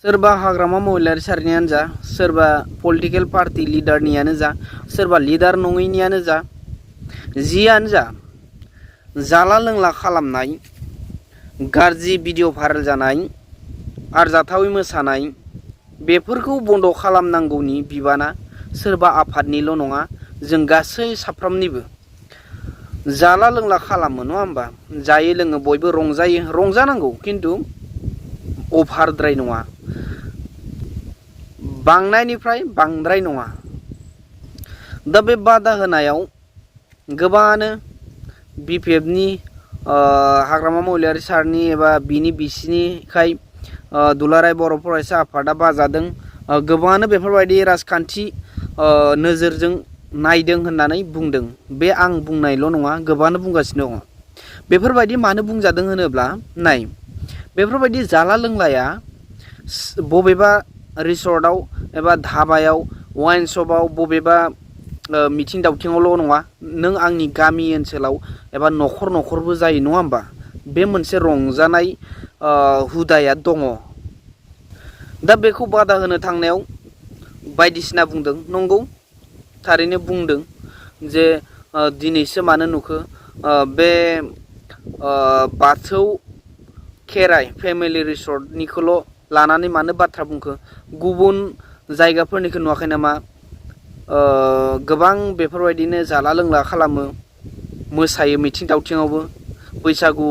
सोरबा हाग्रामा महिलारि सारनियानो जा, सोरबा पलिटिकल पार्टी लिडारनियानो जा, सोरबा लिडार नङैनियानो जा, जियानो जा, जाला लोंला खालामनाय, गाज्रि भिडिअ भाइरेल जानाय, आरजाथावै मोसानाय, बेफोरखौ बन्द खालामनांगौनि बिबाना सोरबा आफादनिल' नङा, जों गासै साफ्रोमनिबो। जाला लोंला खालामो नङा होमबा, जायो लोङो बयबो रंजायो, रंजानांगौ खिन्थु अभारद्राय नङा, बांनायनिफ्राय बांद्राय नङा। दा बे बादा होनायाव गोबाङानो BPFनि हाग्रामा महिलारि सारनि एबा बिनि बिसिनिखाय दुलाराय बर' फरायसा आफादा बाजादों। गोबाङानो बेफोरबायदि राजखान्थि नोजोरजों नायदों होननानै बुंदों। बे आं बुंनायल' नङा, गोबाङानो बुंगासिनो दङ। बेफोरबायदि मानो बुंजादों होनोब्ला, नाय बेफोरबायदि जाला लोंलाया बबेबा रिसर्टआव एबा धाबायाव, वाइन शपआव, बबेबा मिथिं दावथिङावल' नङा, नों आंनि गामि ओनसोलाव एबा न'खर न'खरबो जायो नङा होमबा। बे मोनसे रंजानाय हुदाया दङ। दा बेखौ बादा होनो थांनायाव बायदिसिना बुंदों, नंगौ थारैनो बुंदों जे दिनैसो मानो नुखो, बे बाथौ खेराइ फेमिलि रिसर्टनिखौल' लानानै मानो बाथ्रा बुंखो, गुबुन जायगाफोरनिखौ नुवाखै नामा? गोबां बेफोरबायदिनो जाला लोंला खालामो, मोसायो मिथिं दावथिङावबो, बैसागु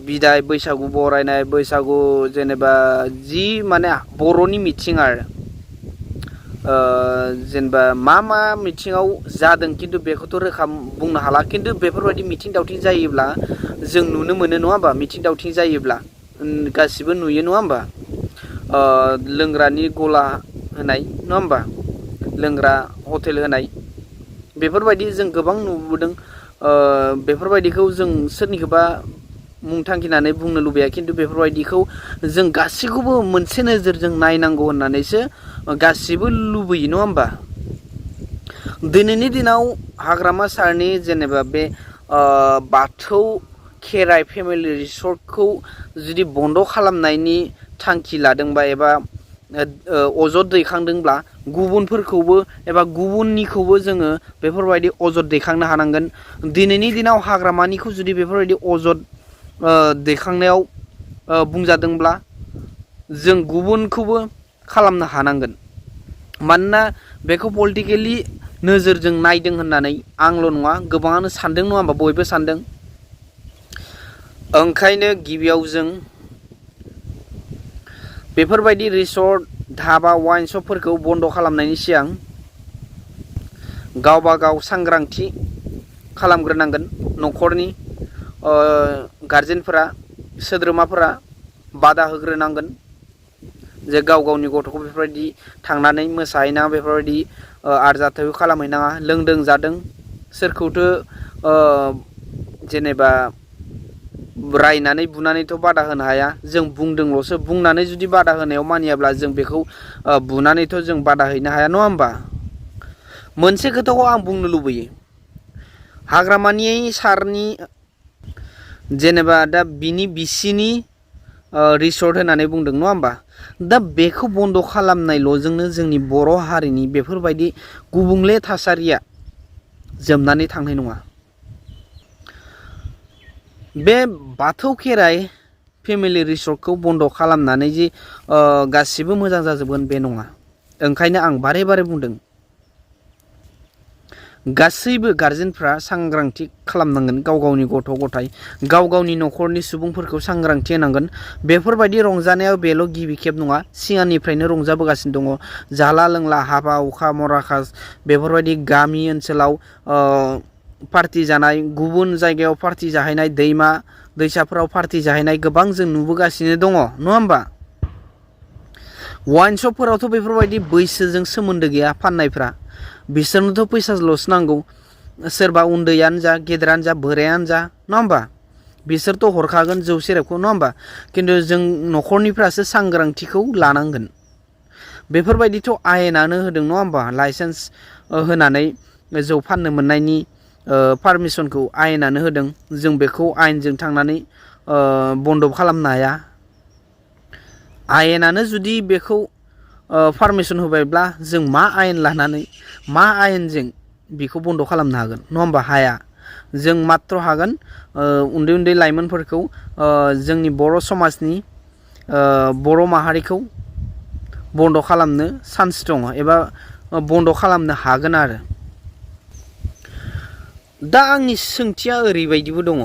बिदाय, बैसागु बरायनाय, बैसागु जेनेबा जि माने बर'नि मिथिं आरो जेनेबा मा मिथिङाव जादों खिन्थु बेखौथ' रोखा बुंनो हाला, खिन्थु बेफोरबायदि मिथिं दावथिं जायोब्ला जों नुनो मोनो नङा होमबा। मिथिं दावथिं जायोब्ला गासिबो नुयो नङा होमबा, लोंग्रानि गला होनाय नङा होमबा, लोंग्रा हटेल होनाय, बेफोरबायदि जों गोबां नुबोदों। बेफोरबायदिखौ जों सोरनिखौबा मुं थांखिनानै बुंनो लुबैया, खिन्थु बेफोरबायदिखौ जों गासैखौबो मोनसे नोजोरजों नायनांगौ होननानैसो गासिबो लुबैयो नङा होमबा। दिनैनि दिनाव हाग्रामा सारनि जेनेबा बे बाथौ खेराइ फेमिलि रिसर्टखौ जुदि बन्द खालामनायनि थांखि लादोंबा एबा अजद दैखांदोंब्ला, गुबुनफोरखौबो एबा गुबुननिखौबो जोङो बेफोरबायदि अजद दैखांनो हानांगोन। दिनैनि दिनाव हाग्रामानिखौ जुदि बेफोरबायदि अजद दैखांनायाव बुंजादोंब्ला, जों गुबुनखौबो खालामनो हानांगोन। मानोना बेखौ पलिटिकेलि नोजोरजों नायदों होननानै आंल' नङा, गोबाङानो सानदों नङा होमबा, बयबो सानदों। ओंखायनो गिबियाव जों बेफोरबायदि रिसर्ट, धाबा, वाइन शपफोरखौ बन्द खालामनायनि सिगां गावबा गाव सांग्रांथि खालामग्रोनांगोन। न'खरनि गारजेनफोरा, सोद्रोमाफोरा बादा होग्रोनांगोन जे गाव गावनि गथ'खौ बेफोरबायदि थांनानै मोसाहैनाङा, बेफोरबायदि आरजाथावै खालामहैनाङा। लोंदों जादों सोरखौथो जेनेबा रायनानै बुनानैथ' बादा होनो हाया, जों बुंदोंल'सो। बुंनानै जुदि बादा होनायाव मानियाब्ला जों बेखौ बुनानैथ' जों बादा हैनो हाया नङा होमबा। मोनसे खोथाखौ आं बुंनो लुबैयो, हाग्रामानि सारनि जेनेबा दा बिनि बिसिनि रिसर्ट होननानै बुंदों नङा होमबा। दा बेखौ बन्द खालामनायल'जोंनो जोंनि बर' हारिनि बेफोरबायदि गुबुंले थासारिया जोबनानै थांनाय नङा। बे बाथौ खेराइ फेमिलि रिसर्टखौ बन्द खालामनानै जि गासिबो मोजां जाजोबगोन बे नङा। ओंखायनो आं बारे बारे बुंदों, गासैबो गारजेनफ्रा सांग्रांथि खालामनांगोन। गाव गावनि गथ' गथाय, गाव गावनि न'खरनि सुबुंफोरखौ सांग्रांथि होनांगोन। बेफोरबायदि रंजानायाव बेल' गिबि खेब नङा, सिगांनिफ्रायनो रंजाबोगासिनो दङ। जाला लोंला, हाबा हुखा, मराखास, बेफोरबायदि गामि ओनसोलाव पार्टि जानाय, गुबुन जायगायाव पार्टि जाहैनाय, दैमा दैसाफोराव पार्टि जाहैनाय गोबां जों नुबोगासिनो दङ नङा होमबा। वाइन शपफोरावथ' बेफोरबायदि बैसोजों सोमोन्दो गैया फाननायफ्रा, बिसोरनोथ' फैसाल'सो नांगौ। सोरबा उन्दैयानो जा, गेदेरानो जा, बोरायानो जा नङा होमबा, बिसोरथ' हरखागोन जौ सेरेबखौ नङा होमबा। खिन्थु जों न'खरनिफ्रासो सांग्रांथिखौ लानांगोन। बेफोरबायदिथ' आयेनानो होदों नङा होमबा, लाइसेन्स होनानै जौ फाननो मोननायनि पारमिसनखौ आयेनानो होदों। जों बेखौ आयेनजों थांनानै बन्द खालामनो हाया। आयेनानो जुदि बेखौ पारमिसन होबायब्ला जों मा आयेन लानानै मा आयेनजों बेखौ बन्द' खालामनो हागोन नङा होमबा? हाया। जों मात्र हागोन उन्दै उन्दै लाइमोनफोरखौ जोंनि बर' समाजनि बर' माहारिखौ बन्द' खालामनो चान्स दङ एबा बन्द' खालामनो हागोन आरो। दा आंनि सोंथिया ओरैबायदिबो दङ,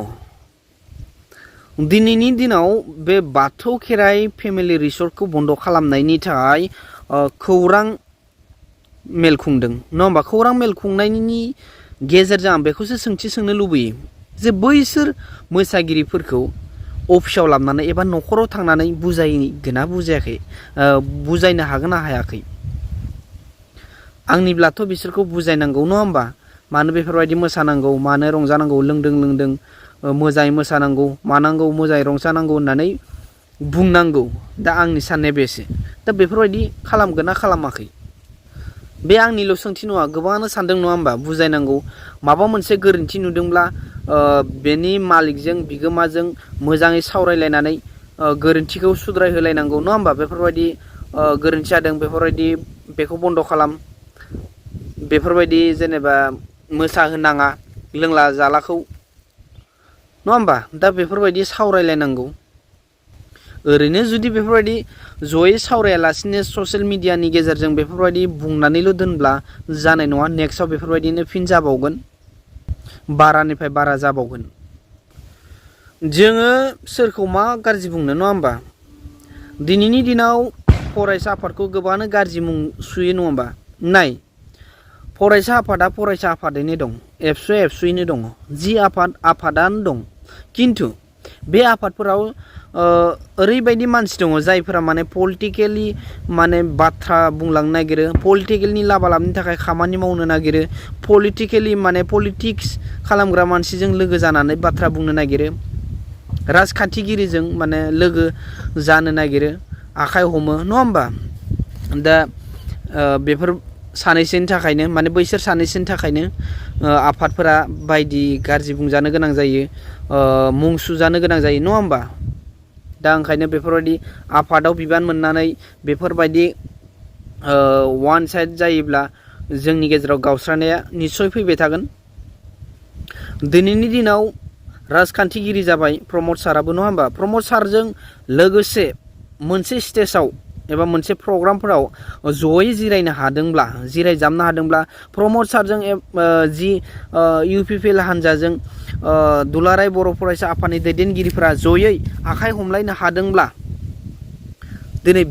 दिनैनि दिनाव बे बाथौ खेराइ फेमिलि रिसर्टखौ बन्द' खालामनायनि थाखाय खौरां मेल खुंदों नङा होमबा? खौरां मेल खुंनायनि गेजेरजों आं बेखौसो सोंथि सोंनो लुबैयो जे बैसोर मोसागिरिफोरखौ अफिसाव लाबोनानै एबा न'खराव थांनानै बुजायगोना बुजायाखै, बुजायनो हागोन ना हायाखै? आंनिब्लाथ' बिसोरखौ बुजायनांगौ नङा होमबा? मानो बेफोरबायदि मोसानांगौ, मानो रंजानांगौ, लोंदों मोजाङै मोसानांगौ, मानांगौ, मोजाङै रंजानांगौ होननानै बुंनांगौ। दा आंनि साननाया बेसो। दा बेफोरबायदि खालामगोन ना खालामाखै? बे आंनिल' सोंथि नङा, गोबाङानो सानदों नङा होमबा? बुजायनांगौ, माबा मोनसे गोरोन्थि नुदोंब्ला बेनि मालिकजों बिगोमाजों मोजाङै सावरायलायनानै गोरोन्थिखौ सुद्राय होलायनांगौ नङा होमबा? बेफोरबायदि गोरोन्थि जादों, बेफोरबायदि बेखौ बन्द' खालाम, बेफोरबायदि जेनेबा मोसाहोनाङा लोंला जालाखौ नङा होमबा? दा बेफोरबायदि सावरायलायनांगौ। ओरैनो जुदि बेफोरबायदि जयै सावरायालासिनो ससियेल मिडियानि गेजेरजों बेफोरबायदि बुंनानैल' दोनब्ला जानाय नङा। नेक्स्टआव बेफोरबायदिनो फिन जाबावगोन, बारानिफ्राय बारा जाबावगोन। जोङो सोरखौ मा गाज्रि बुंनो नङा होमबा? दिनैनि दिनाव फरायसा आफादखौ गोबाङानो गाज्रि मुं सुयो नङा होमबा? नाय, फरायसा आफादा फरायसा आफादैनो दं, एबसुयैनो दङ, जि आफादानो दं। खिन्थु बे आफादफोराव ओरैबायदि मानसि दङ जायफोरा माने पलिटिकेलि माने बाथ्रा बुंलांनो नागिरो, पलिटिकेलनि लाबा लाबनि थाखाय खामानि मावनो नागिरो, पलिटिकेलि माने पलिटिक्स खालामग्रा मानसिजों लोगो जानानै बाथ्रा बुंनो नागिरो, राजखान्थिगिरिजों माने लोगो जानो नागिरो, आखाइ हमो नङा होमबा? दा बेफोर सानैसोनि थाखायनो माने बैसोर सानैसोनि थाखायनो आफादफोरा बायदि गाज्रि बुंजानो गोनां जायो, मुं सुजानो गोनां जायो नङा होमबा? दा ओंखायनो बेफोरबायदि आफादाव बिबान मोननानै बेफोरबायदि वान साइड जायोब्ला जोंनि गेजेराव गावस्रानाया निस्सय फैबाय थागोन। दिनैनि दिनाव राजखान्थिगिरि जाबाय प्रमद साराबो नङा होमबा? प्रमद सारजों लोगोसे मोनसे स्टेजाव एबा मोनसे प्रग्रामफोराव जयै जिरायजाबनो हादोंब्ला प्रमद सारजों जि UPPL हान्जाजों दुलाराय बर' फरायसा आफादनि दैदेनगिरिफोरा जयै आखाइ हमलायनो हादोंब्ला दिनै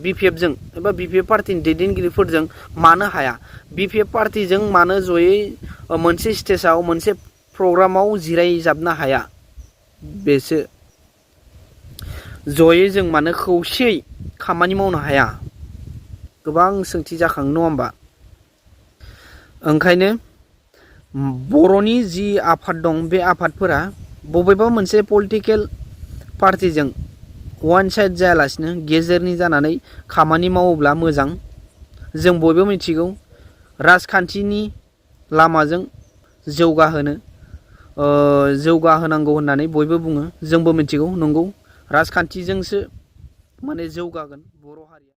BPFजों एबा BPF पार्टिनि दैदेनगिरिफोरजों मानो हाया? BPF पार्टिजों मानो जयै मोनसे स्टेजाव मोनसे प्रग्रामाव जिरायजाबनो हाया? बेसो जयै जों मानो खौसेयै खामानि मावनो हाया? गोबां सोंथि जाखाङो नङा होमबा? ओंखायनो बर'नि जि आफाद दं बे आफादफोरा बबेबा मोनसे पलिटिकेल पार्टिजों वान साइड जायालासिनो गेजेरनि जानानै खामानि मावोब्ला मोजां। जों बयबो मिथिगौ राजखान्थिनि लामाजों जौगाहोनांगौ होननानै बयबो बुङो, जोंबो मिथिगौ नंगौ, राजखान्थिजोंसो माने जौगागोन बर' हारिया।